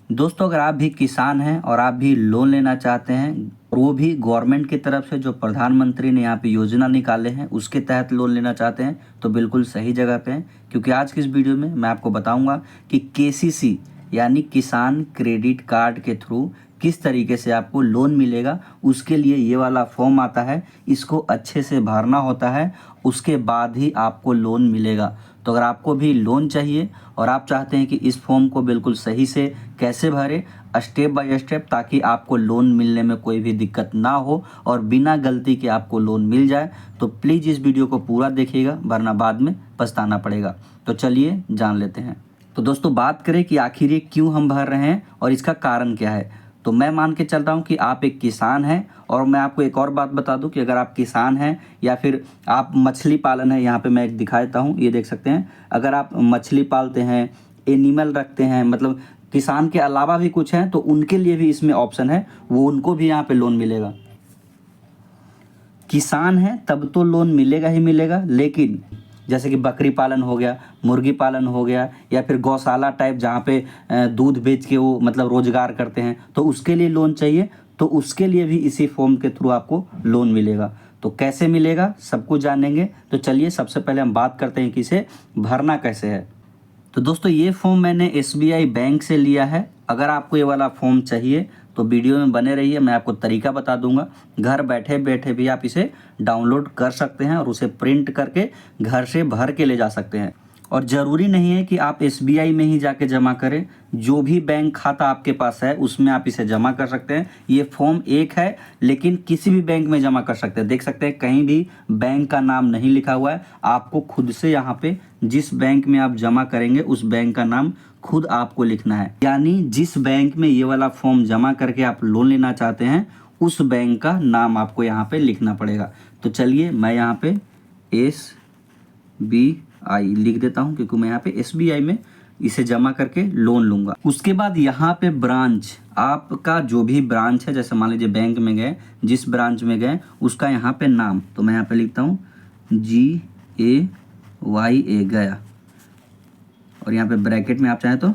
दोस्तों, अगर आप भी किसान हैं और आप भी लोन लेना चाहते हैं और वो भी गवर्नमेंट की तरफ से जो प्रधानमंत्री ने यहाँ पे योजना निकाले हैं उसके तहत लोन लेना चाहते हैं तो बिल्कुल सही जगह पे हैं, क्योंकि आज की इस वीडियो में मैं आपको बताऊंगा कि केसीसी यानी किसान क्रेडिट कार्ड के थ्रू किस तरीके से आपको लोन मिलेगा। उसके लिए ये वाला फॉर्म आता है, इसको अच्छे से भरना होता है, उसके बाद ही आपको लोन मिलेगा। तो अगर आपको भी लोन चाहिए और आप चाहते हैं कि इस फॉर्म को बिल्कुल सही से कैसे भरें स्टेप बाय स्टेप, ताकि आपको लोन मिलने में कोई भी दिक्कत ना हो और बिना गलती के आपको लोन मिल जाए, तो प्लीज़ इस वीडियो को पूरा देखिएगा, वरना बाद में पछताना पड़ेगा। तो चलिए जान लेते हैं। तो दोस्तों, बात करें कि आखिर ये क्यों हम भर रहे हैं और इसका कारण क्या है। तो मैं मान के चल रहा हूँ कि आप एक किसान हैं, और मैं आपको एक और बात बता दूं कि अगर आप किसान हैं या फिर आप मछली पालन है, यहाँ पे मैं एक दिखा देता हूँ, ये देख सकते हैं। अगर आप मछली पालते हैं, एनिमल रखते हैं, मतलब किसान के अलावा भी कुछ हैं, तो उनके लिए भी इसमें ऑप्शन है, वो उनको भी यहाँ पे लोन मिलेगा। किसान है तब तो लोन मिलेगा ही मिलेगा, लेकिन जैसे कि बकरी पालन हो गया, मुर्गी पालन हो गया, या फिर गौशाला टाइप जहाँ पे दूध बेच के वो मतलब रोजगार करते हैं, तो उसके लिए लोन चाहिए, तो उसके लिए भी इसी फॉर्म के थ्रू आपको लोन मिलेगा। तो कैसे मिलेगा सब कुछ जानेंगे। तो चलिए सबसे पहले हम बात करते हैं कि इसे भरना कैसे है। तो दोस्तों, ये फॉर्म मैंने SBI बैंक से लिया है। अगर आपको ये वाला फॉर्म चाहिए तो वीडियो में बने रहिए, मैं आपको तरीका बता दूंगा। घर बैठे बैठे भी आप इसे डाउनलोड कर सकते हैं और उसे प्रिंट करके घर से भर के ले जा सकते हैं। और ज़रूरी नहीं है कि आप SBI में ही जाके जमा करें, जो भी बैंक खाता आपके पास है उसमें आप इसे जमा कर सकते हैं। ये फॉर्म एक है, लेकिन किसी भी बैंक में जमा कर सकते हैं। देख सकते हैं कहीं भी बैंक का नाम नहीं लिखा हुआ है, आपको खुद से यहाँ पे जिस बैंक में आप जमा करेंगे उस बैंक का नाम खुद आपको लिखना है। यानी जिस बैंक में ये वाला फॉर्म जमा करके आप लोन लेना चाहते हैं उस बैंक का नाम आपको यहाँ पे लिखना पड़ेगा। तो चलिए मैं यहाँ पे SBI लिख देता हूँ, क्योंकि मैं यहाँ पे SBI में इसे जमा करके लोन लूंगा। उसके बाद यहाँ पे ब्रांच, आपका जो भी ब्रांच है, जैसे मान लीजिए बैंक में गए, जिस ब्रांच में गए उसका यहाँ पे नाम, तो मैं यहाँ पे लिखता हूँ GAYA गया, और यहाँ पे ब्रैकेट में आप चाहें तो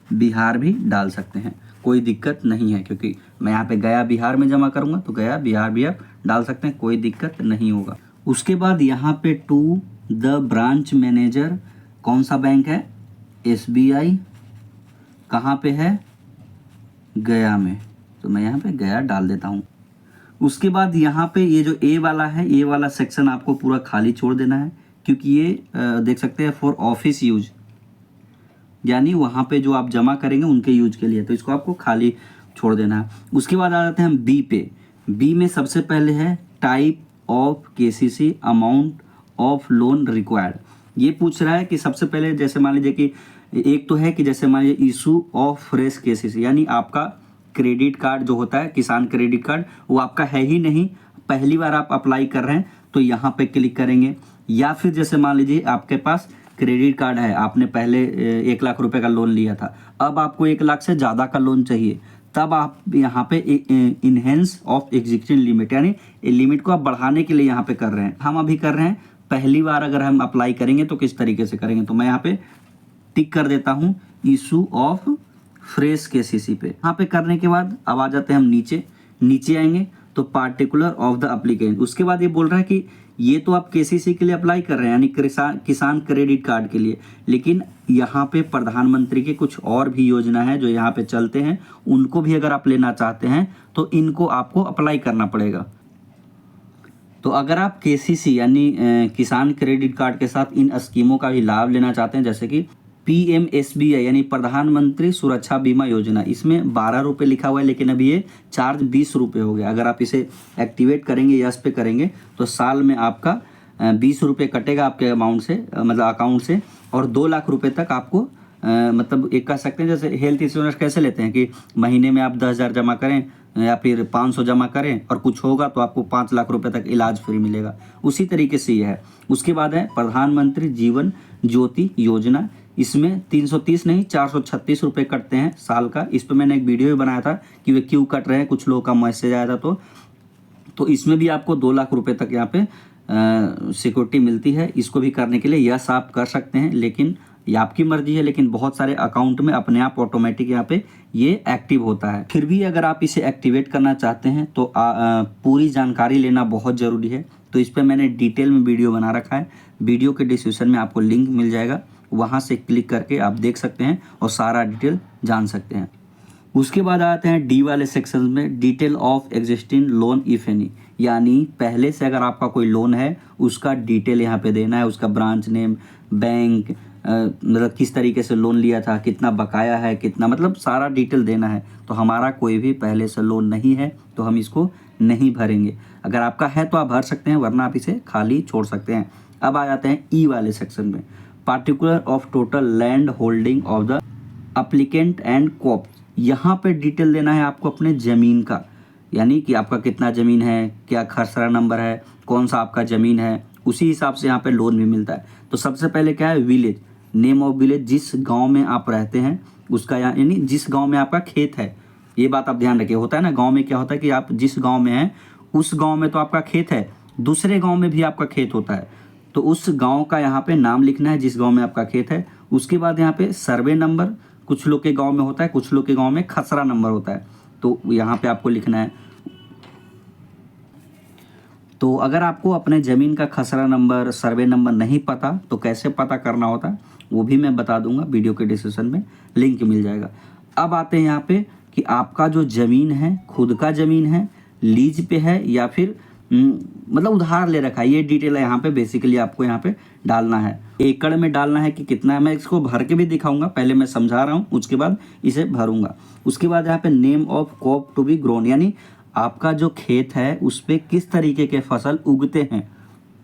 बिहार भी डाल सकते हैं, कोई दिक्कत नहीं है, क्योंकि मैं यहाँ पे गया बिहार में जमा करूँगा तो गया बिहार भी आप डाल सकते हैं, कोई दिक्कत नहीं होगा। उसके बाद यहाँ पे टू द ब्रांच मैनेजर, कौन सा बैंक है, SBI, कहाँ पे है, गया में, तो मैं यहाँ पे गया डाल देता हूँ। उसके बाद यहाँ पे ये जो A वाला है, ये वाला सेक्शन आपको पूरा खाली छोड़ देना है, क्योंकि ये देख सकते हैं फॉर ऑफिस यूज, यानी वहाँ पे जो आप जमा करेंगे उनके यूज के लिए, तो इसको आपको खाली छोड़ देना है। उसके बाद आ जाते हैं हम B पे। B में सबसे पहले है type of KCC, amount of loan required. ये पूछ रहा है कि सबसे पहले जैसे मान लीजिए कि एक तो है कि जैसे मान लीजिए इशू ऑफ फ्रेश KCC, यानी आपका क्रेडिट कार्ड जो होता है किसान क्रेडिट कार्ड, वो आपका है ही नहीं, पहली बार आप अप्लाई कर रहे हैं, तो यहाँ पे क्लिक करेंगे। या फिर जैसे मान लीजिए आपके पास क्रेडिट कार्ड है, आपने पहले 1 लाख रुपए का लोन लिया था, अब आपको 1 लाख से ज़्यादा का लोन चाहिए, तब आप यहाँ पे इनहेंस ऑफ एग्जिस्टिंग लिमिट, यानी लिमिट को आप बढ़ाने के लिए यहाँ पे कर रहे हैं। हम अभी कर रहे हैं पहली बार, अगर हम अप्लाई करेंगे तो किस तरीके से करेंगे, तो मैं यहाँ पे टिक कर देता हूँ इशू ऑफ फ्रेश KCC पे। यहाँ पे करने के बाद अब आ जाते हैं हम नीचे आएंगे तो पार्टिकुलर ऑफ द एप्लीकेंट। उसके बाद ये बोल रहा है कि ये तो आप KCC के लिए अप्लाई कर रहे हैं, यानी किसान क्रेडिट कार्ड के लिए, लेकिन यहाँ पे प्रधानमंत्री के कुछ और भी योजना है जो यहाँ पे चलते हैं, उनको भी अगर आप लेना चाहते हैं तो इनको आपको अप्लाई करना पड़ेगा। तो अगर आप KCC यानी किसान क्रेडिट कार्ड के साथ इन स्कीमों का भी लाभ लेना चाहते हैं, जैसे कि PMSBI यानी प्रधानमंत्री सुरक्षा बीमा योजना, इसमें 12 रुपये लिखा हुआ है, लेकिन अभी ये चार्ज 20 रुपये हो गया। अगर आप इसे एक्टिवेट करेंगे, यस पे करेंगे, तो साल में आपका 20 रुपये कटेगा आपके अमाउंट से, मतलब अकाउंट से, और 2 लाख रुपये तक आपको मतलब एक कह सकते हैं जैसे हेल्थ इंश्योरेंस कैसे लेते हैं कि महीने में आप 10,000 जमा करें या फिर 500 जमा करें और कुछ होगा तो आपको 5 लाख रुपए तक इलाज फ्री मिलेगा, उसी तरीके से ये है। उसके बाद है प्रधानमंत्री जीवन ज्योति योजना, इसमें 330 नहीं 436 रुपये कटते हैं साल का। इस पर मैंने एक वीडियो भी बनाया था कि वे क्यों कट रहे हैं, कुछ लोगों का मैसेज आया था, तो इसमें भी आपको 2 लाख रुपए तक यहाँ पे सिक्योरिटी मिलती है। इसको भी करने के लिए यस आप कर सकते हैं, लेकिन ये आपकी मर्जी है, लेकिन बहुत सारे अकाउंट में अपने आप ऑटोमेटिक यहाँ पे ये एक्टिव होता है। फिर भी अगर आप इसे एक्टिवेट करना चाहते हैं तो पूरी जानकारी लेना बहुत ज़रूरी है। तो इस पर मैंने डिटेल में वीडियो बना रखा है, वीडियो के डिस्क्रिप्शन में आपको लिंक मिल जाएगा, वहाँ से क्लिक करके आप देख सकते हैं और सारा डिटेल जान सकते हैं। उसके बाद आते हैं डी वाले सेक्शन में, detail of existing loan if any, यानी पहले से अगर आपका कोई लोन है उसका डिटेल यहाँ पे देना है, उसका ब्रांच नेम, बैंक, मतलब किस तरीके से लोन लिया था, कितना बकाया है, कितना, मतलब सारा डिटेल देना है। तो हमारा कोई भी पहले से लोन नहीं है तो हम इसको नहीं भरेंगे। अगर आपका है तो आप भर सकते हैं, वरना आप इसे खाली छोड़ सकते हैं। अब आ जाते हैं ई वाले सेक्शन में, particular of total land holding of the applicant and crop. यहाँ पे डिटेल देना है आपको अपने ज़मीन का, यानी कि आपका कितना ज़मीन है, क्या खसरा नंबर है, कौन सा आपका ज़मीन है, उसी हिसाब से यहाँ पे लोन भी मिलता है। तो सबसे पहले क्या है, विलेज, नेम ऑफ विलेज, जिस गांव में आप रहते हैं उसका, यानी जिस गांव में आपका खेत है। ये बात आप ध्यान रखिए, होता है ना गांव में क्या होता है कि आप जिस गांव में हैं उस गांव में तो आपका खेत है, दूसरे गांव में भी आपका खेत होता है, तो उस गांव का यहाँ पे नाम लिखना है जिस गांव में आपका खेत है। उसके बाद यहाँ पे सर्वे नंबर, कुछ लोग के गांव में होता है, कुछ लोग के गांव में खसरा नंबर होता है, तो यहाँ पे आपको लिखना है। तो अगर आपको अपने ज़मीन का खसरा नंबर, सर्वे नंबर नहीं पता तो कैसे पता करना होता है वो भी मैं बता दूंगा, वीडियो के डिस्क्रिप्शन में लिंक मिल जाएगा। अब आते हैं यहाँ पे कि आपका जो ज़मीन है खुद का ज़मीन है, लीज पे है, या फिर मतलब उधार ले रखा है, ये डिटेल है यहाँ पे बेसिकली आपको यहाँ पे डालना है। एकड़ में डालना है कि कितना है, मैं इसको भर के भी दिखाऊंगा, पहले मैं समझा रहा हूँ उसके बाद इसे भरूंगा। उसके बाद यहाँ पे name of crop to be grown, यानी आपका जो खेत है उस पर किस तरीके के फसल उगते हैं।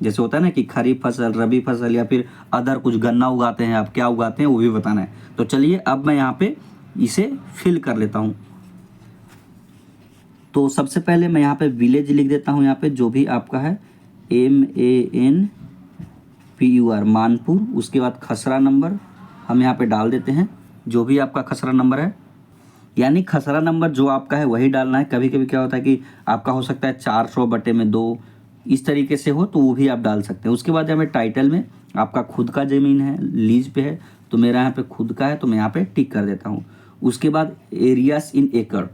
जैसे होता है ना कि खरीफ फसल, रबी फसल, या फिर अदर कुछ गन्ना उगाते हैं, आप क्या उगाते हैं वो भी बताना है। तो चलिए अब मैं यहाँ पे इसे फिल कर लेता हूँ। तो सबसे पहले मैं यहाँ पे विलेज लिख देता हूँ, यहाँ पे जो भी आपका है, MANPUR, मानपुर। उसके बाद खसरा नंबर हम यहाँ पे डाल देते हैं, जो भी आपका खसरा नंबर है, यानी खसरा नंबर जो आपका है वही डालना है। कभी कभी क्या होता है कि आपका हो सकता है 400/2, इस तरीके से हो तो वो भी आप डाल सकते हैं। उसके बाद यहाँ पे टाइटल में आपका खुद का ज़मीन है, लीज पे है, तो मेरा यहाँ पे खुद का है तो मैं यहाँ पे टिक कर देता हूँ। उसके बाद एरियाज इन एकड़,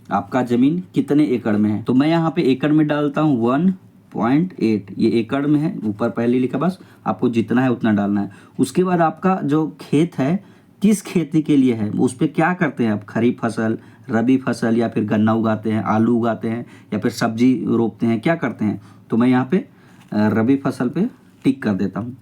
आपका ज़मीन कितने एकड़ में है, तो मैं यहाँ पे एकड़ में डालता हूँ 1.8, ये एकड़ में है, ऊपर पहले लिखा, बस आपको जितना है उतना डालना है। उसके बाद आपका जो खेत है किस खेती के लिए है, उस पर क्या करते हैं आप, खरीफ फसल, रबी फसल, या फिर गन्ना उगाते हैं, आलू उगाते हैं, या फिर सब्जी रोपते हैं, क्या करते हैं। तो मैं यहाँ पे रबी फसल पे टिक कर देता हूँ।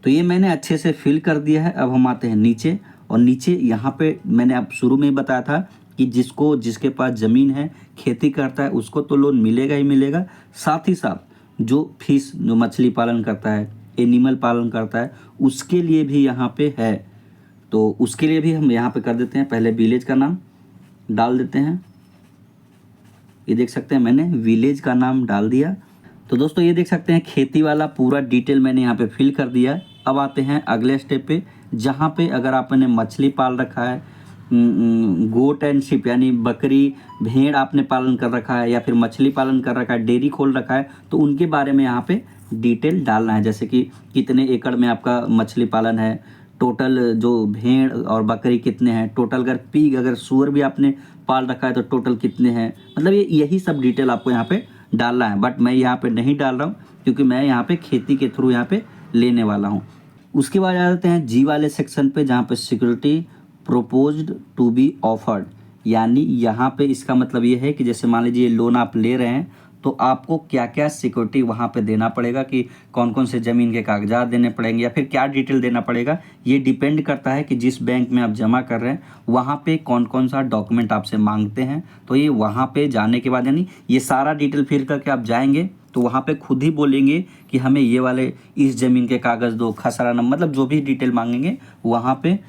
तो ये मैंने अच्छे से फिल कर दिया है। अब हम आते हैं नीचे, और नीचे यहाँ पे मैंने आप शुरू में ही बताया था कि जिसके पास ज़मीन है, खेती करता है, उसको तो लोन मिलेगा ही मिलेगा। साथ ही साथ जो फिश, जो मछली पालन करता है, एनिमल पालन करता है, उसके लिए भी यहाँ पे है। तो उसके लिए भी हम यहाँ पे कर देते हैं, पहले विलेज का नाम डाल देते हैं। ये देख सकते हैं मैंने विलेज का नाम डाल दिया। तो दोस्तों ये देख सकते हैं खेती वाला पूरा डिटेल मैंने यहाँ पे फिल कर दिया। अब आते हैं अगले स्टेप पे, जहाँ पे अगर आपने मछली पाल रखा है, गोट एंड शिप, यानी बकरी भेड़ आपने पालन कर रखा है, या फिर मछली पालन कर रखा है, डेयरी खोल रखा है, तो उनके बारे में यहाँ पे डिटेल डालना है। जैसे कि कितने एकड़ में आपका मछली पालन है, टोटल जो भेड़ और बकरी कितने हैं, टोटल अगर पिग, अगर सूअर भी आपने पाल रखा है तो टोटल कितने हैं, मतलब यही सब डिटेल आपको यहाँ पे डालना है। बट मैं यहाँ पे नहीं डाल रहा हूँ क्योंकि मैं यहाँ पे खेती के थ्रू यहाँ पे लेने वाला हूँ। उसके बाद आ जाते हैं जी वाले सेक्शन पे, जहाँ पे security proposed to be offered, यानी यहाँ पे इसका मतलब ये है कि जैसे मान लीजिए लोन आप ले रहे हैं तो आपको क्या क्या सिक्योरिटी वहाँ पे देना पड़ेगा, कि कौन कौन से ज़मीन के कागजात देने पड़ेंगे, या फिर क्या डिटेल देना पड़ेगा। ये डिपेंड करता है कि जिस बैंक में आप जमा कर रहे हैं वहाँ पे कौन कौन सा डॉक्यूमेंट आपसे मांगते हैं। तो ये वहाँ पे जाने के बाद, यानी ये सारा डिटेल फिल करके आप जाएंगे तो वहाँ पे खुद ही बोलेंगे कि हमें ये वाले इस ज़मीन के कागज़ दो, खसरा नंबर, मतलब जो भी डिटेल मांगेंगे वहाँ पे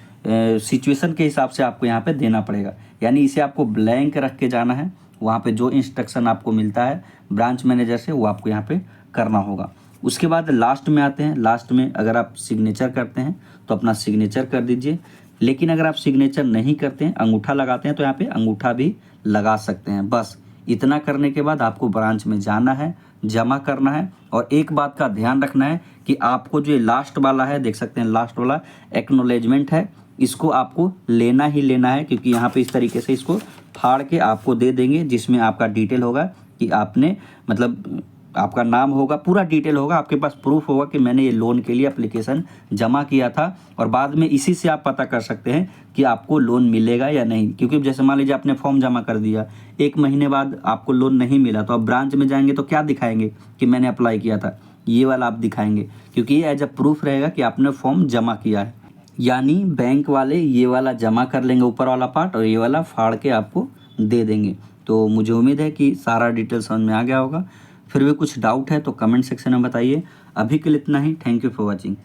सिचुएशन के हिसाब से आपको यहाँ पे देना पड़ेगा। यानी इसे आपको ब्लैंक रख के जाना है, वहाँ पे जो इंस्ट्रक्शन आपको मिलता है ब्रांच मैनेजर से वो आपको यहाँ पे करना होगा। उसके बाद लास्ट में आते हैं। लास्ट में अगर आप सिग्नेचर करते हैं तो अपना सिग्नेचर कर दीजिए, लेकिन अगर आप सिग्नेचर नहीं करते हैं, अंगूठा लगाते हैं, तो यहाँ पे अंगूठा भी लगा सकते हैं। बस इतना करने के बाद आपको ब्रांच में जाना है, जमा करना है। और एक बात का ध्यान रखना है कि आपको जो ये लास्ट वाला है, देख सकते हैं लास्ट वाला एक्नॉलेजमेंट है, इसको आपको लेना ही लेना है, क्योंकि यहाँ पे इस तरीके से इसको फाड़ के आपको दे देंगे, जिसमें आपका डिटेल होगा कि आपने मतलब आपका नाम होगा, पूरा डिटेल होगा, आपके पास प्रूफ होगा कि मैंने ये लोन के लिए एप्लीकेशन जमा किया था। और बाद में इसी से आप पता कर सकते हैं कि आपको लोन मिलेगा या नहीं। क्योंकि जैसे मान लीजिए आपने फॉर्म जमा कर दिया, 1 महीने बाद आपको लोन नहीं मिला, तो आप ब्रांच में जाएंगे तो क्या दिखाएंगे कि मैंने अप्लाई किया था, ये वाला आप दिखाएंगे, क्योंकि ये एज अ प्रूफ रहेगा कि आपने फॉर्म जमा किया है। यानी बैंक वाले ये वाला जमा कर लेंगे ऊपर वाला पार्ट, और ये वाला फाड़ के आपको दे देंगे। तो मुझे उम्मीद है कि सारा डिटेल समझ में आ गया होगा। फिर भी कुछ डाउट है तो कमेंट सेक्शन में बताइए। अभी के लिए इतना ही। Thank you for watching.